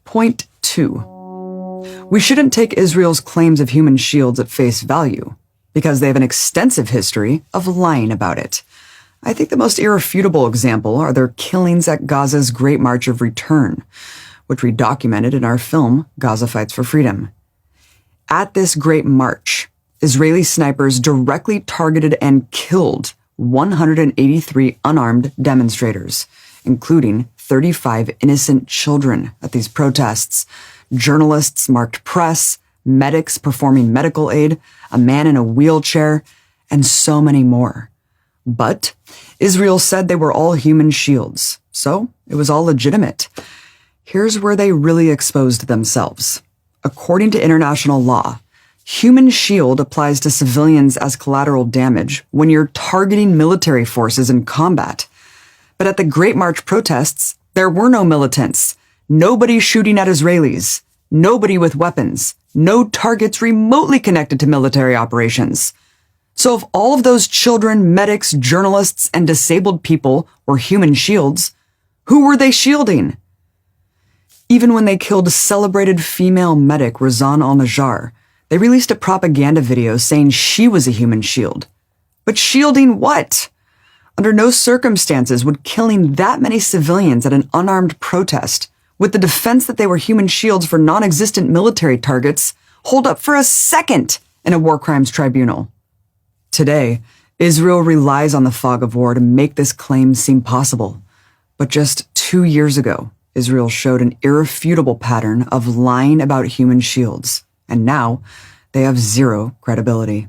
Point 2. We shouldn't take Israel's claims of human shields at face value, because they have an extensive history of lying about it. I think the most irrefutable example are their killings at Gaza's Great March of Return, which we documented in our film, Gaza Fights for Freedom. At this Great March, Israeli snipers directly targeted and killed 183 unarmed demonstrators, including 35 innocent children at these protests, journalists, marked press, medics performing medical aid, a man in a wheelchair, and so many more. But Israel said they were all human shields, so it was all legitimate. Here's where they really exposed themselves. According to international law, human shield applies to civilians as collateral damage when you're targeting military forces in combat. But at the Great March protests, there were no militants, nobody shooting at Israelis, nobody with weapons, no targets remotely connected to military operations. So if all of those children, medics, journalists, and disabled people were human shields, who were they shielding? Even when they killed celebrated female medic Razan al-Najjar, they released a propaganda video saying she was a human shield. But shielding what? Under no circumstances would killing that many civilians at an unarmed protest, with the defense that they were human shields for non-existent military targets, hold up for a second in a war crimes tribunal. Today, Israel relies on the fog of war to make this claim seem possible. But just 2 years ago, Israel showed an irrefutable pattern of lying about human shields, and now they have zero credibility.